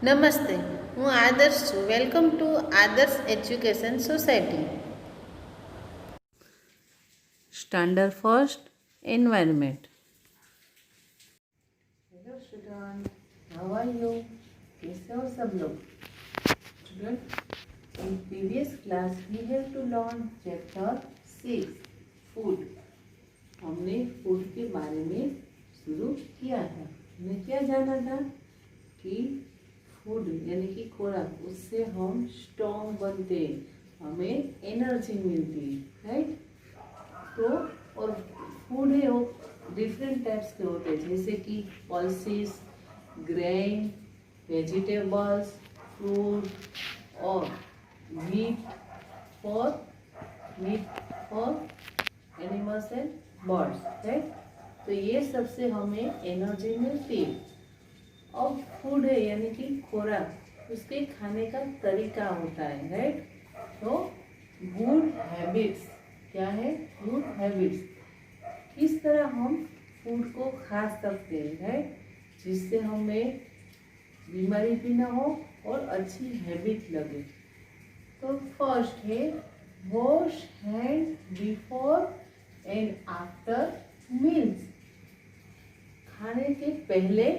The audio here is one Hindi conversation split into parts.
નમસ્તે, હું આદર્શ છું. Welcome to Adarsh education society. Standard first environment. Hello student, how are you? कैसे हो सब लोग? Student, in previous class we have to learn chapter 6 food. हमने फूड के बारे में शुरू किया था. हमने क्या जाना था कि फूड यानी कि खुराक, उससे हम स्ट्रॉन्ग बनते, हमें एनर्जी मिलती है, राइट. तो और फूड है वो डिफरेंट टाइप्स के होते हैं, जैसे कि पल्सेस, ग्रेन, वेजिटेबल्स, फ्रूट और meat for animals and birds, right. तो ये सबसे हमें एनर्जी मिलती है. अब फूड है यानी कि खुराक, उसके खाने का तरीका होता है, राइट. तो गुड हैबिट्स क्या है? Good habits. किस तरह हम फूड को खा सकते हैं, राइट, जिससे हमें बीमारी भी ना हो और अच्छी हैबिट लगे. तो फर्स्ट है wash hand before and after meals. खाने के पहले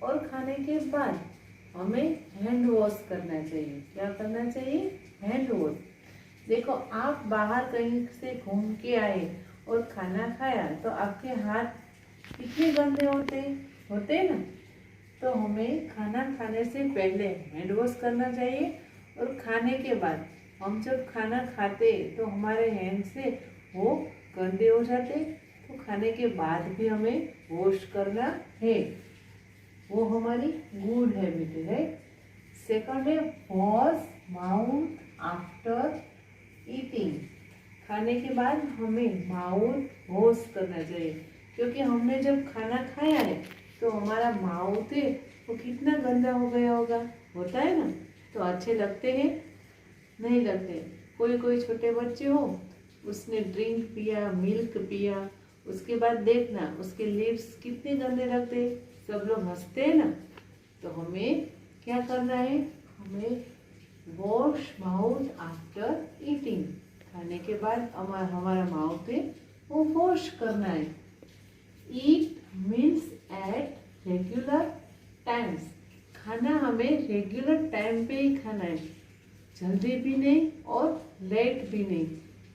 और खाने के बाद हमें हैंड वॉश करना चाहिए. क्या करना चाहिए? Hand wash. देखो, आप बाहर कहीं से घूम के आए और खाना खाया तो आपके हाथ कितने गंदे होते हैं ना. तो हमें खाना खाने से पहले हैंड वॉश करना चाहिए और खाने के बाद हम जब खाना खाते तो हमारे हैंड से वो गंदे हो जाते, तो खाने के बाद भी हमें वॉश करना है. वो हमारी गुड हैबिट है. सेकंड है वॉश माउथ आफ्टर ईटिंग. खाने के बाद हमें माउथ वॉश करना चाहिए, क्योंकि हमने जब खाना खाया है तो हमारा माउथ है वो कितना गंदा हो गया होता है ना. तो अच्छे लगते हैं? नहीं लगते. कोई छोटे बच्चे हो, उसने ड्रिंक पिया, मिल्क पिया, उसके बाद देखना उसके लिप्स कितने गंदे लगते, सब लोग हंसते हैं ना. तो हमें क्या करना है? हमें वॉश माउथ आफ्टर ईटिंग. खाने के बाद हमारा माउथ है वो वॉश करना है. ईट मीन्स एट रेगुलर टाइम्स. खाना हमें रेगुलर टाइम पे ही खाना है, जल्दी भी नहीं और लेट भी नहीं.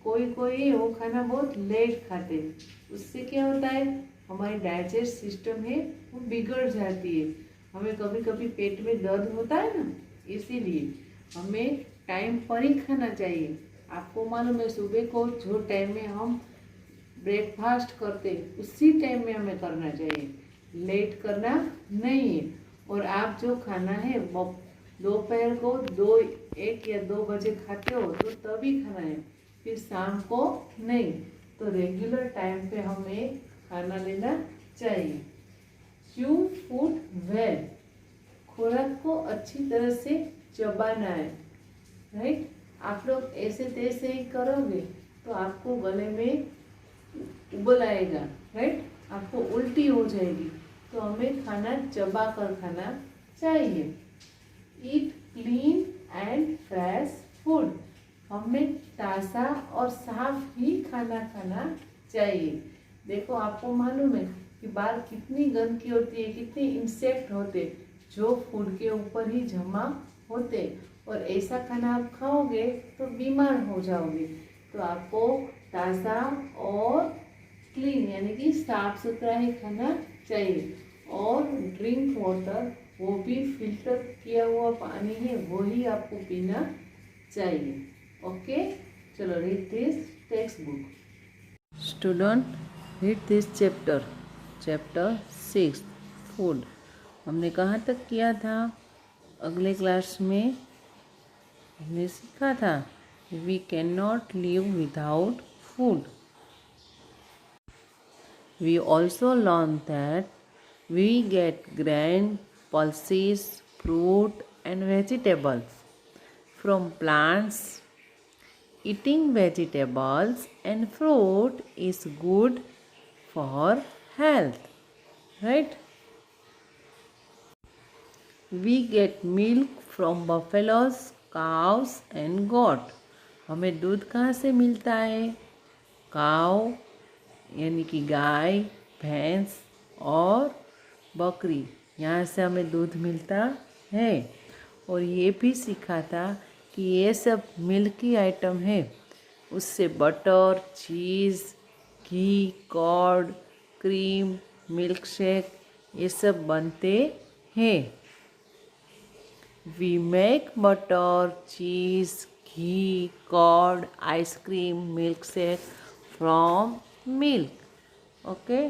कोई वो खाना बहुत लेट खाते, उससे क्या होता है, हमारी डाइजेस्ट सिस्टम है वो बिगड़ जाती है. हमें कभी कभी पेट में दर्द होता है ना, इसीलिए हमें टाइम पर ही खाना चाहिए. आपको मालूम है, सुबह को जो टाइम में हम ब्रेकफास्ट करते उसी टाइम में हमें करना चाहिए, लेट करना नहीं है. और आप जो खाना है दोपहर को 1 या 2 बजे खाते हो तो तभी खाना है, फिर शाम को नहीं. तो रेगुलर टाइम पे हमें खाना लेना चाहिए. Chew food well. खुराक को अच्छी तरह से चबाना है, राइट. आप लोग ऐसे तैसे ही करोगे तो आपको गले में उबल आएगा, राइट, आपको उल्टी हो जाएगी. तो हमें खाना चबा कर खाना चाहिए. ईट क्लीन एंड फ्रेश फूड. हमें ताज़ा और साफ ही खाना खाना चाहिए. देखो, आपको मालूम है कि बाहर कितनी गंदगी होती है, कितने इंसेक्ट होते जो फूड के ऊपर ही जमा होते, और ऐसा खाना आप खाओगे तो बीमार हो जाओगे. तो आपको ताज़ा और क्लीन यानी कि साफ सुथरा ही खाना चाहिए. और ड्रिंक वाटर, वो भी फिल्टर किया हुआ पानी है वो ही आपको पीना चाहिए. ओके, चलो read this text book. Student, read this chapter 6 food. हमने कहाँ तक किया था? अगले क्लास में हमने सीखा था we can not live without food. We also learned that we get grain, pulses, fruit and vegetables from plants. Eating vegetables and fruit is good for health, right? We get milk from buffaloes, cows and goat. हमें दूध कहाँ से मिलता है? काउ यानी कि गाय, भैंस और बकरी, यहाँ से हमें दूध मिलता है। और ये भी सीखा था कि ये सब मिल्की आइटम है, उससे butter, cheese, ghee, curd, cream, milk shake ये सब बनते हैं। We make butter, cheese, ghee, curd, ice cream, milk shake from milk. Okay,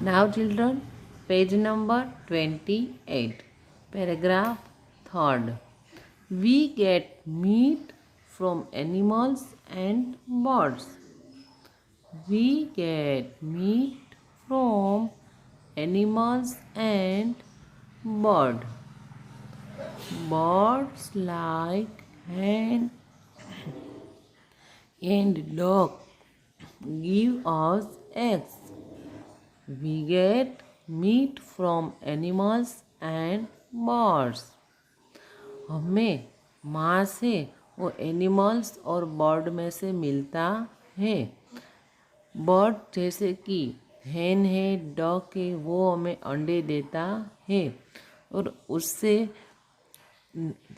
now children, page number 28, paragraph 3rd. We get meat from animals and birds. We get meat from animals and bird. Birds like hen and dog give us eggs. We get meat from animals and birds. हमें मांस है वो एनिमल्स और बर्ड में से मिलता है। बर्ड जैसे कि हैन है, डॉग है, वो हमें अंडे देता है। और उससे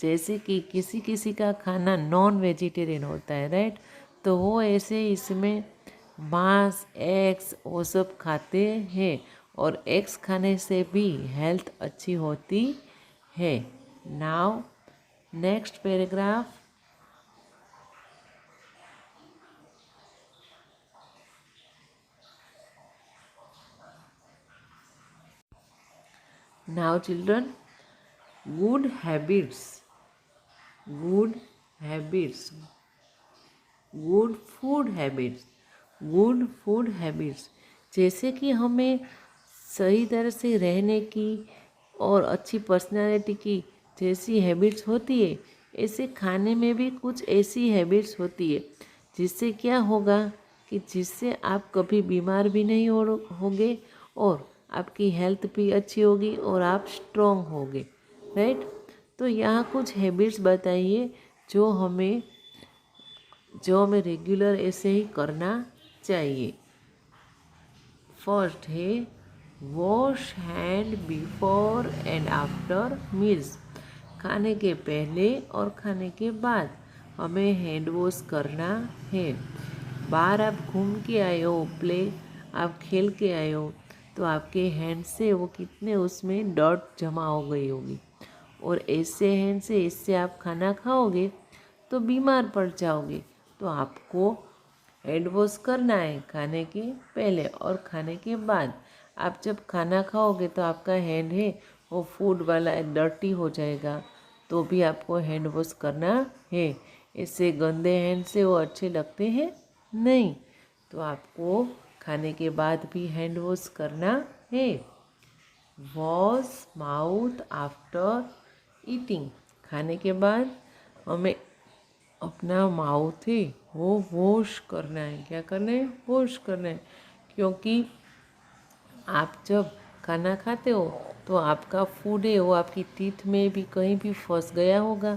जैसे कि किसी किसी का खाना नॉन वेजिटेरियन होता है, राइट, तो वो ऐसे इसमें मांस, एग्स वो सब खाते हैं। और एग्स खाने से भी हेल्थ अच्छी होती है। Now next paragraph. Now children, good habits, good habits, good food habits, good food habits जैसे कि हमें सही तरह से रहने की और अच्छी पर्सनालिटी की जैसी हैबिट्स होती है, ऐसे खाने में भी कुछ ऐसी हैबिट्स होती है जिससे क्या होगा कि जिससे आप कभी बीमार भी नहीं होगे और आपकी हेल्थ भी अच्छी होगी और आप स्ट्रॉन्ग होगे, राइट। तो यहाँ कुछ हैबिट्स बताइए जो हमें रेगुलर ऐसे ही करना चाहिए। फर्स्ट है wash hand before and after meals. खाने के पहले और खाने के बाद हमें हैंड वॉश करना है। बाहर आप घूम के आए हो, आप खेल के आए हो, तो आपके हैंड से वो कितने उसमें डॉट जमा हो गई होगी। और ऐसे हैंड से इससे आप खाना खाओगे तो बीमार पड़ जाओगे। तो आपको हैंड वॉश करना है खाने के पहले और खाने के बाद। आप जब खाना खाओगे तो आपका हैंड है वो फूड वाला डर्टी हो जाएगा, तो भी आपको हैंड वॉश करना है। इससे गंदे हैंड से वो अच्छे लगते हैं नहीं, तो आपको खाने के बाद भी हैंड वॉश करना है। Wash mouth after eating. खाने के बाद हमें अपना माउथ है वो वॉश करना है। क्या करना है? वॉश करना है। क्योंकि आप जब खाना खाते हो तो आपका फूड है वो आपकी टीथ में भी कहीं भी फंस गया होगा,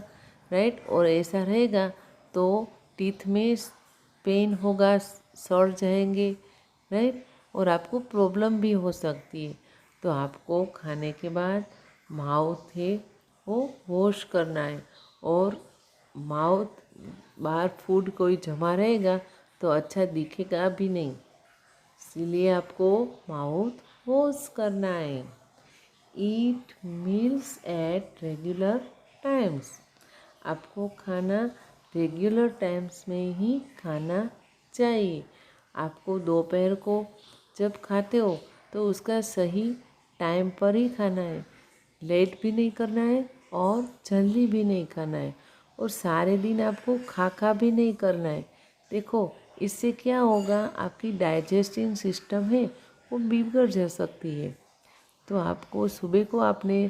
राइट। और ऐसा रहेगा तो टीथ में पेन होगा, सड़ जाएंगे, राइट। और आपको प्रॉब्लम भी हो सकती है। तो आपको खाने के बाद माउथ है वो वॉश करना है। और माउथ बाहर फूड कोई जमा रहेगा तो अच्छा दिखेगा भी नहीं, इसीलिए आपको माउथ वॉश करना है। ईट मील्स एट रेगुलर टाइम्स। आपको खाना रेगुलर टाइम्स में ही खाना चाहिए। आपको दोपहर को जब खाते हो तो उसका सही टाइम पर ही खाना है। लेट भी नहीं करना है और जल्दी भी नहीं खाना है। और सारे दिन आपको खा भी नहीं करना है। देखो इससे क्या होगा, आपकी डाइजेस्टिंग सिस्टम है वो बिगड़ जा सकती है। तो आपको सुबह को आपने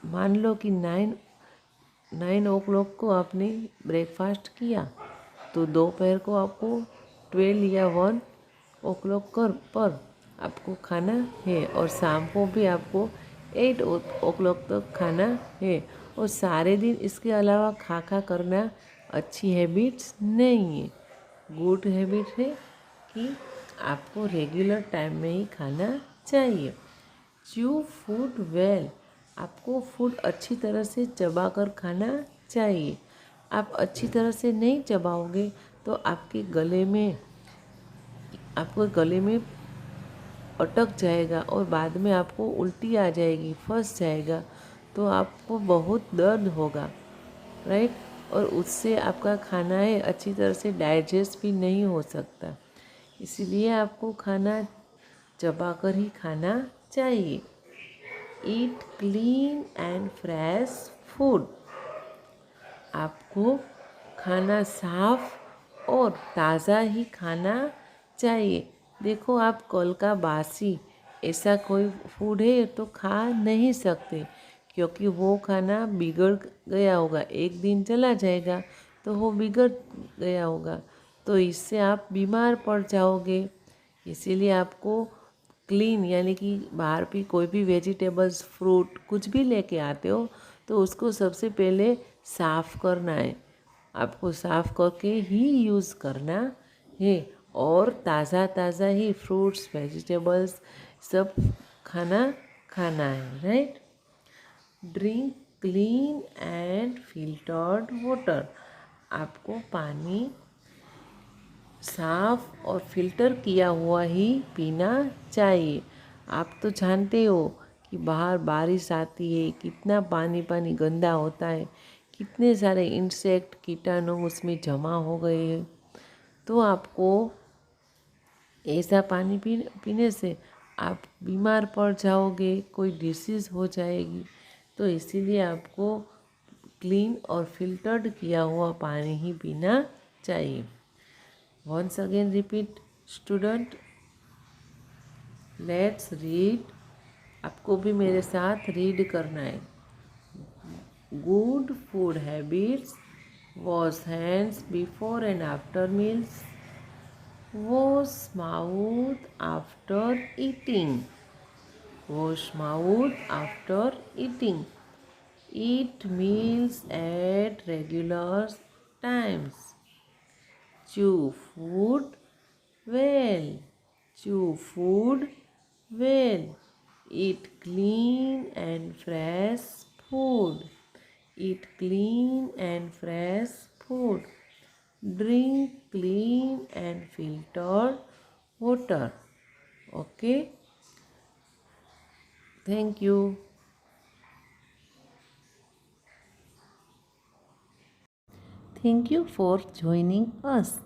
मान लो कि 9 o'clock को आपने ब्रेकफास्ट किया, तो दोपहर को आपको 12 या 1 o'clock पर आपको खाना है, और शाम को भी आपको 8 o'clock तक खाना है। और सारे दिन इसके अलावा खा करना अच्छी हैबिट्स नहीं है। गुड हैबिट है कि आपको रेगुलर टाइम में ही खाना चाहिए। च्यू फूड वेल, आपको फूड अच्छी तरह से चबा कर खाना चाहिए। आप अच्छी तरह से नहीं चबाओगे तो आपके गले में अटक जाएगा और बाद में आपको उल्टी आ जाएगी, फंस जाएगा, तो आपको बहुत दर्द होगा, राइट। और उससे आपका खाना है अच्छी तरह से डाइजेस्ट भी नहीं हो सकता। इसीलिए आपको खाना चबा कर ही खाना चाहिए। ईट क्लीन एंड फ्रेश फूड, आपको खाना साफ और ताज़ा ही खाना चाहिए। देखो, आप कल का बासी ऐसा कोई फूड है तो खा नहीं सकते, क्योंकि वो खाना बिगड़ गया होगा, एक दिन चला जाएगा तो वो बिगड़ गया होगा, तो इससे आप बीमार पड़ जाओगे। इसीलिए आपको क्लीन, यानी कि बाहर भी कोई भी वेजिटेबल्स, फ्रूट कुछ भी लेके आते हो तो उसको सबसे पहले साफ़ करना है। आपको साफ़ करके ही यूज़ करना है, और ताज़ा ही फ्रूट्स, वेजिटेबल्स सब खाना है, right. Drink clean and filtered water, आपको पानी साफ और फिल्टर किया हुआ ही पीना चाहिए। आप तो जानते हो कि बाहर बारिश आती है, कितना पानी गंदा होता है, कितने सारे इंसेक्ट, कीटाणु उसमें जमा हो गए हैं। तो आपको ऐसा पानी पीने से आप बीमार पड़ जाओगे, कोई डिसीज़ हो जाएगी। तो इसीलिए आपको क्लीन और फिल्टर्ड किया हुआ पानी ही पीना चाहिए। Once again repeat, student, let's read. आपको भी मेरे साथ रीड करना है। Good food habits: wash hands before and after meals, wash mouth after eating, wash mouth after eating, eat meals at regular times, chew food well, chew food well, eat clean and fresh food, eat clean and fresh food, drink clean and filtered water. Okay, thank you. Thank you for joining us.